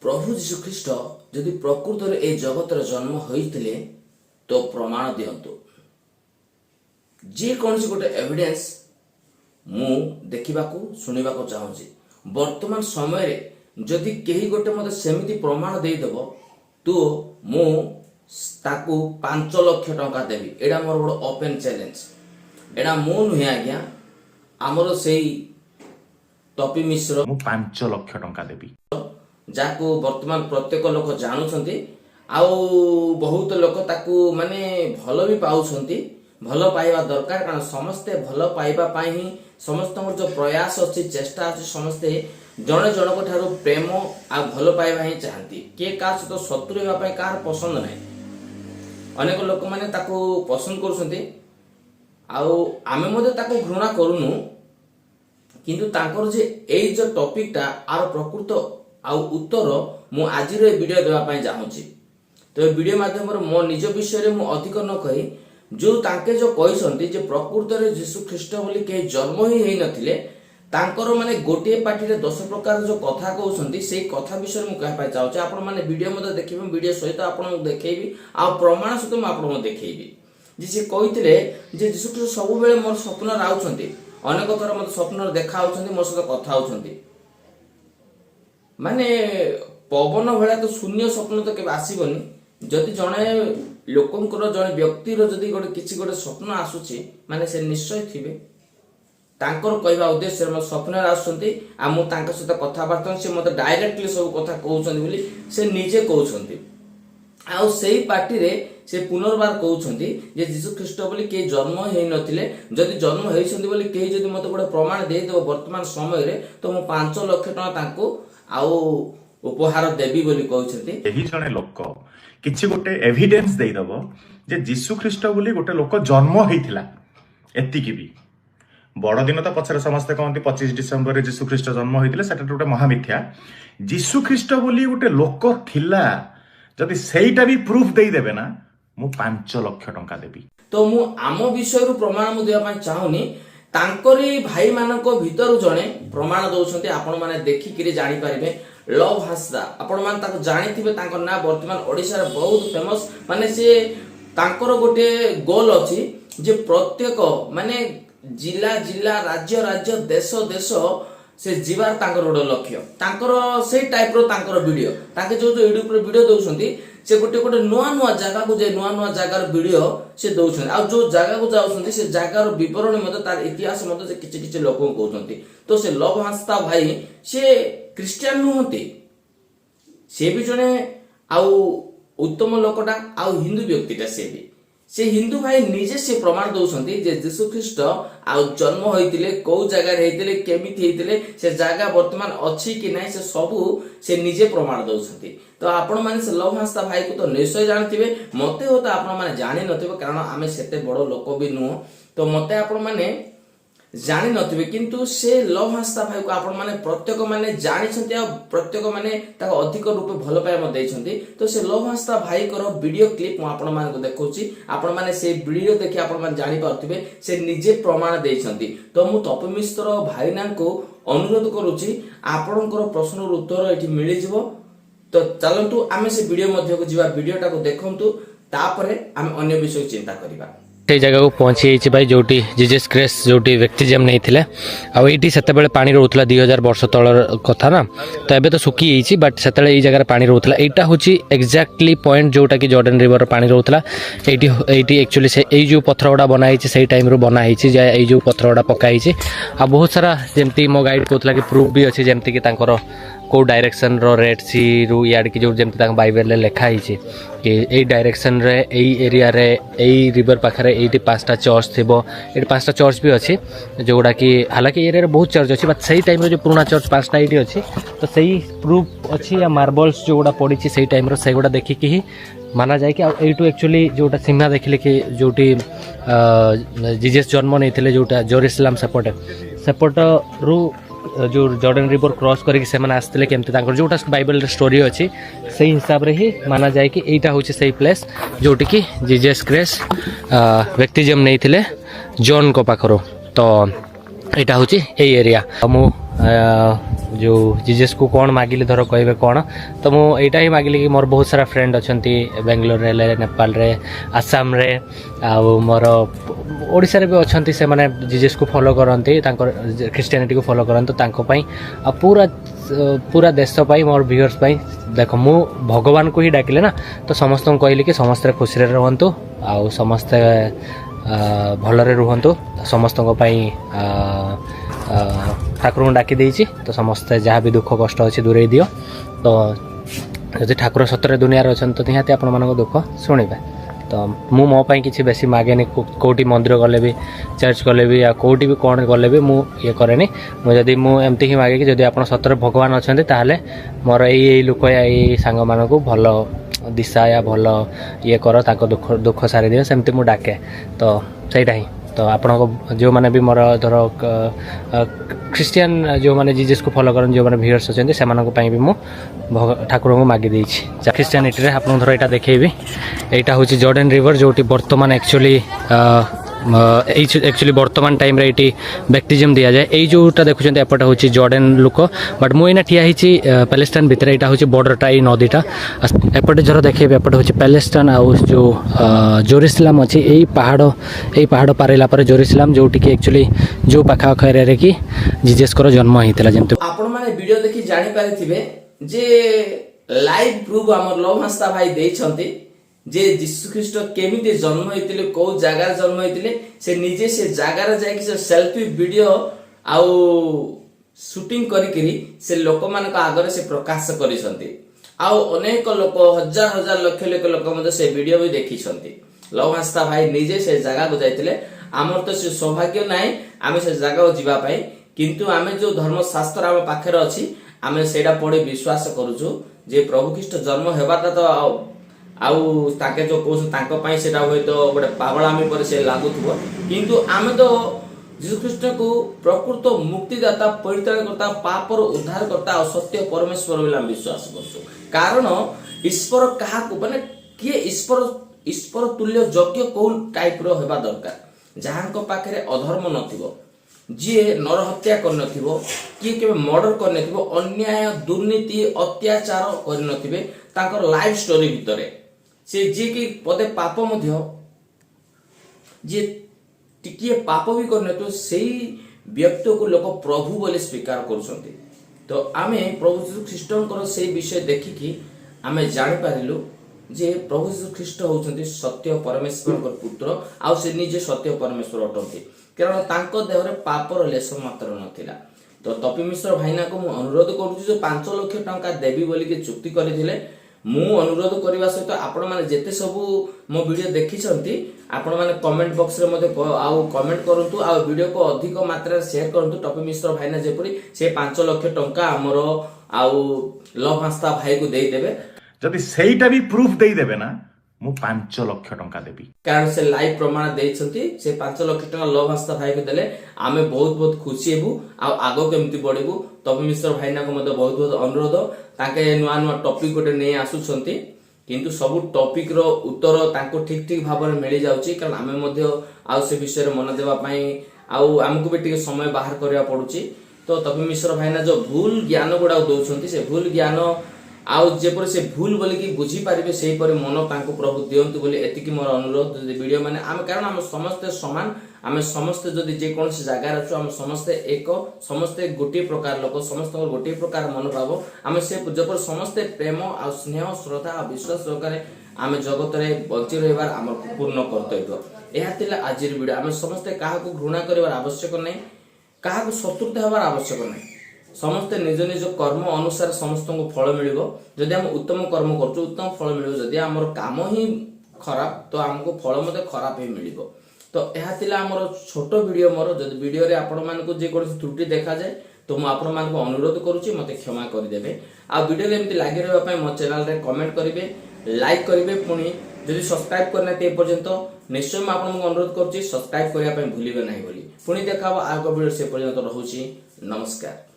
प्रभु जीशुख्रीष्ट जदि प्रकृत ए जगतर जन्म होइतिले तो प्रमाण दियंतु। जे कौन गोटे एविडेंस मु देखा शुणा चाहूँगी वर्तमान समय रे जदि कहीं गोटे मत सेमती प्रमाण देदेव तो मु ताकू 5 लाख टंका देवी। एडा मोर बड़ ओपन चैलेंज। एडा मु नुहे आज्ञा आमर से टपी मिश्र मु 5 लाख टंका देवी जाको वर्तमान प्रत्येक लोक जानुछंती आउ बहुत लोक ताकू माने भल भी पाउछंती। भल पाइबा दरकार कारण समस्ते भल पाइबा पाई ही समस्त जो प्रयास अच्छी चेष्टा अच्छी समस्ते जड़े जनक ठारू प्रेम आ भल पाइबा ही चाहती। किए का सहित शत्रु होगा कार पसंद ना। अनेक लोक मैंने ताकू पसंद करुछंती आउ आमे मधे ताकू घृणा करूनु किंतु तांकर जे एई जो टॉपिक टा आर प्रकृत आउ उत्तर मु आज वीडियो देवा पाई चाहूँगी। तो वीडियो माध्यम मो निज विषय मु अधिक न कही जो तांके जो कहते जे प्रकृत रे जीशु ख्रीष्ट बोली के जन्म ही नथिले तांकर माने गोटे पार्टी रे 10 प्रकार जो कथा कहउछंती से कथा विषय मु कह पाई चाहूँ। आपण माने वीडियो मते देखिबे वीडियो सहित आपण देखैबी आ प्रमाण सहित मु आपण देखैबी जे से कहितले जे जीशु ख्रीष्ट सब बेले मोर स्वप्न राउछंती। अनेक थर मते स्वप्न देखा होछंती मोर सहित कथा होछंती। माने पवन भला तो शून्य स्वप्न तो केबे आसीबनी। जदि जणे लोकंकर जणे व्यक्तिर जदि गोटे किछि गोटे स्वप्न आसुछि माने से निश्चय थिबे तांकर कहबा उद्देश्य म स्वप्न आसुछंती आ मु तांका सहित कथा बार्ता से मते डायरेक्टली सब कथा कहउछंती बोली से निजे कहउछंती। आ सेही पार्टी रे से पुनर्बार कहउछंती जे जीशु ख्रीष्ट बोली के जन्म हेइ नथिले जदि जन्म हेइछंती बोली केही जदि मते गोटे प्रमाण देइ देबो वर्तमान समय रे तो मु 5 लाख टका तांको आउ उपहार देवी बोली कहउछंती। एही जणे लोक किछि गोटे एविडेंस देइ दबो जे जीशु ख्रीष्ट बोली गोटे लोक जन्म हेइथिला एतिकी भी बड़ दिन तो पछरे समस्त कहंती 25 डिसेंबर रे जीशु ख्रीष्ट जन्म होइतिले सेटा गोटे महामिथ्या। जीशु ख्रीष्ट बोली गोटे लोक थिला जदि सेइटा भी प्रूफ देइ देबे ना मु 5 लाख टंका देबी। तो मु आम विषय रु प्रमाण मु देबा पई चाहूनी तांकरी भाई मानको भीतर जणे प्रमाण दउछंती। आपण माने देखि किरि जानि परिबे लव हासदा आपण मान ताको जानिथिबे तांकर ना वर्तमान ओडिसा रे बहुत फेमस माने से तांकर गोटे गोल अछि जे प्रत्येक माने जिला जिला राज्य राज्य देश देश से जीवार तांकर गोटे लक्ष्य तांकर से टाइप रो तांकर वीडियो ताके जो जो यूट्यूब रे वीडियो दउछंती से गोटे गोटे नुआ नुआ जगह को जे नुआ नुआ जगार वीडियो से दउछंती। आ जो जगह को जाउछंती से जगार विवरण मते तार इतिहास मते से किछि किछि लोक कहउछंती। तो से लव हासदा भाई से क्रिश्चियन नुहंती से भी जने आउ उत्तम लोकटा आउ हिंदू व्यक्तिटा से हिंदू भाई निजे से प्रमाण दउछंती जे जीशु ख्रीष्ट आउ जन्म होइतिले को जगह हेइतिले केमिति हेइतिले से जगह वर्तमान अछि कि नै से सब से निजे प्रमाण दउछंती। तो आपण माने से लव हासदा भाई को तो निश्चय जानथिबे मते हो तो आपण माने जानि नथिबे कारण आमे सेते बड़ लोक भी नुह। तो मते आपण माने जानि नथिबे किंतु से लव हासदा भाई को आपण माने प्रत्येक माने जानिछंती आ प्रत्येक माने ताको अधिक रूप भल पाए म दैछंती। तो से लव हासदा भाई कर वीडियो क्लिप म आपण माने को देखौची आपण माने से वीडियो देखि आपण माने जानि पारथिबे से निजे प्रमाण दैछंती। तो मु तपी मिश्र भाईना को अनुरोध करूची आपणकर प्रश्न उत्तर एठी मिलि जिवो। तो चलंतु आमे से वीडियो मध्य को जीवा वीडियोटा को देखंतु तापरे आमे अन्य विषय चिंता करिबा। से जगह को पहुंची भाई जोटी जीजस क्राइस्ट जोटी व्यक्तिजम नहीं थिले आ एटी सेते बेले पानी रहउतला 2000 वर्ष तळर कथा ना। तो एबे तो सुखी हिची बट सेते एई जगह पानी रहउतला एटा होची एक्जेक्टली पॉइंट जोटा कि जॉर्डन रिवर पानी रहउतला। एटी एक्चुअली से एई जो पत्थरगुडा बना हिची सेई टाइम रो बना हिची जे एई जो पत्थरगुडा पका हिची आ बहुत सारा जेमती मो गाइड कोतला कि प्रूफ भी अछि जेमती कि तांकर को डायरेक्शन रो रेड सी रु याड कि जो जेमती तांग बाइबल ले लिखा हिची कि एई डायरेक्शन रे एई एरिया रे एई रिवर पाखरे एटी 5टा चर्च थिबो। एटी 5टा चर्च भी अछि जोडा कि हालांकि एरिया रे बहुत चर्च अछि बट सेई टाइम रो जो पुराना चर्च 5टा एटी अछि। तो सेई प्रूफ अछि या मार्बल्स जोडा पडिछि सेई टाइम रो सेगुडा देखि कि ही माना जाए कि एटू एक्चुअली जोटा सीमा देखिले कि जोटी जीजस जन्म नहीं थिले जोटा जेरूसलम सेपट रु जो जॉर्डन रिवर क्रॉस करके से माने आस्तिले केमते तांकर जोटा बाइबल स्टोरी अछि सेही हिसाब रे ही माना जाए कि एटा होछि सेही प्लेस जोटी कि जीजस क्राइस्ट व्यक्तिजम नहीं थिले जॉन को पाखरो। तो एटा होछि एई एरिया मु जो जीजेस को कौन मागिले धर कहे कौन तो मुझे यहाँ ही मागिली कि मोर बहुत सारा फ्रेंड अच्छा बेंगलोर नेपाल रे आसाम रे मोर ओडिशा रे भी अच्छा से मैंने जीजेस को फॉलो करती क्रिश्चियनिटी को फॉलो करते पूरा पूरा देश मोर व्यूअर्स देख मु भगवान को ही डाकिले ना तो समस्त कहली कि समस्ते खुशी रुहतु आ समस्ते भलरे रुहतु समस्त ठाकुर को डाकी देछि तो समस्ते जहाँ भी दुख कष्ट अच्छी दूरे दियो तो जदि ठाकुर सतरे दुनिया अच्छा तो निहाती आपण मान दुख शुणवे तो मु मो पाई किसी बेसी मागेनी कोटी मंदिर गले भी चर्च गले भी या कोटी भी कौन गले भी मु ये करेनी मुझे एमती ही मागे कि जदि आप सतरे भगवान अच्छा ताहले मोर यही लोक या सांग मान को भल दिशा या भल ये कर दुख दुख सारी दियो सेमती मु डाके तो सहीटा ही तो आपण जो मैंने भी मोर धर क्रिश्चियन जो मैंने जीजस को फॉलो करन जो मैंने व्यूअर्स अच्छा से भी मु ठाकुर को मागी देछि क्रिश्चियनिटी आप धर यहाँ देखेबी यहाँ हूँ जॉर्डन रिवर जो बर्तमान एक्चुअली वर्तमान टाइम रे ये बैप्टिज्म दि जाए यही जोटा देखुं एपटे हूँ जॉर्डन लोक बट मुझे ठिया पैलेस्टाइन भितर यहाँ हूँ बॉर्डरटा ये नदीटा एपटे जरा देखे एपटे हूँ पैलेस्टाइन आउ जो जेरूसलम अच्छी यही पहाड़ पारेला पर जेरूसलम जो एक्चुअली जो पाखापाख एरिया कि जीजसकर जन्म होता जमी आपण माने वीडियो देखि जानि पारिथिबे जे लाइव प्रूफ हमर लव हंसता भाई देइछंती जे यीशु ख्रीष्ट केमिति जन्म होइतिले को जगह जन्म होइतिले से निजे से जगह जाय कि से सेल्फी वीडियो आउ शूटिंग करी से लोक मान आगे से प्रकाश करिसंती आउ अनेक लोक हजार हजार लक्ष लक्ष लोक मते से वीडियो भी देखिसंती लव हंसता भाई निजे से जगह को जाइतिले आमर तो से सौभाग्य नाही आमे से जगह को जीवा पाई किंतु आमे जो धर्मशास्त्र आम पाखे अच्छी आमे सेटा पढ़े विश्वास करूछु जे प्रभु ख्रीष्ट जन्म हेबाटा तो आउ ताके जो कहू तांको पाई सेटा होय तो गोटे पागलामी पर से लागुथबो किंतु आमे तो यीशु ख्रीष्ट को प्रकृत मुक्तिदाता परित्राणकर्ता पापर उद्धारकर्ता और सत्य परमेश्वर बोली हम विश्वास करछु कारण ईश्वर कहा को माने किए ईश्वर तुल्य योग्य कोन टाइप रो हेबा दरकार जहां पाखे अधर्म नथिबो जी नर हत्या करनथिबो किए केबे मर्डर करनथिबो अन्याय दुर्नीति अत्याचार करनथिबे ताकर लाइफ स्टोरी भितरे से जी की पदे पाप मध्य जे टिकिए पाप भी करनथिबो सेही व्यक्ति को लोक प्रभु बोले स्वीकार करूछंती तो आमे प्रभु यीशु ख्रीष्टकर से विषय देखिकी आमे जानि पारिलु जे प्रभु यीशु ख्रीष्ट होउछंती सत्य परमेश्वर पुत्र आ से निजे सत्य परमेश्वर अटंती कारण तांको देह रे पापर लेस मात्र नथिला तो तपी मिश्र भाईना को मु अनुरोध करूछु जे 5 लाख टंका देबी बोली के चुक्ति करिथिले मु अनुरोध करबा सहित आपण माने जेते सब मो वीडियो देखिसंती आपण माने कमेंट बॉक्स रे मते आउ कमेंट करंतु आ वीडियो को अधिक मात्रा रे शेयर करंतु टपी मिश्र भाईना जेपरी से 5 लाख टंका हमरो आउ लव हंसता भाई को देई देबे जदि सेईटा भी प्रूफ देई देबे ना मु 5 लाख टंका देबी कारण से लाइव प्रमाण देइछंती से 5 लाख टंका लव हंसता भाई को देले आमे बहुत बहुत खुशी हेबु आ आगो केमती बढ़िबु तपी मिश्र भाईना को मते बहुत बहुत अनुरोध ताके नुआ नुआ टॉपिक गोटे नै आसुछंती किंतु सब टॉपिक रो उत्तर ताको ठीक ठीक भाव में मिल जाउची कारण आमे मध्ये आ से विषय रे मन देबा पई आ हमकु भी टिके समय बाहर करया पडुची तो तपी मिश्र भाईना जो भूल ज्ञान गुडा दउछंती से भूल ज्ञान आउ जेपर से भूल बोली कि बुझी पारिबे सेही पर मन तांको प्रभु दियंतु बोली एतिकी मोर अनुरोध जदि वीडियो माने आम कारण हम समस्त समान आमे समस्त जदि जे कोन से जगह रछु हम समस्त एक समस्त गोटे प्रकार लोक समस्त गोटे प्रकार मनोभाव आमे से जेपर समस्त प्रेम आ स्नेह श्रद्धा आ विश्वास सहकारे आमे जगत रे बंची रहबार हमर पूर्ण कर्तव्य एहा तिला आजिर वीडियो आमे समस्त काहा को घृणा करबार आवश्यक नै काहा को शत्रुता हेबार आवश्यक नै समस्त निज निज कर्म अनुसार समस्त को फल मिलिबो जदि हम उत्तम कर्म करछु उत्तम फल मिलिबो जदि हमर काम ही खराब तो हमको फल मते खराब ही मिलिबो तो एहा तिला हमर छोटो वीडियो मोर जदि वीडियो रे आपण मान को जे कोन त्रुटि देखा जाय तो मु आपण मान को अनुरोध करूची मते क्षमा कर देबे आ वीडियो रे एमति लागि रहबा पय मो चैनल रे कमेंट करिवे लाइक करिवे पुनी जदि सब्सक्राइब करना ते पर्यंत निश्चय मैं आपण को अनुरोध करूची सब्सक्राइब करिया पय भूलिबे नाही बोली पुनी देखाबो आगो वीडियो से पर्यंत रहूची नमस्कार।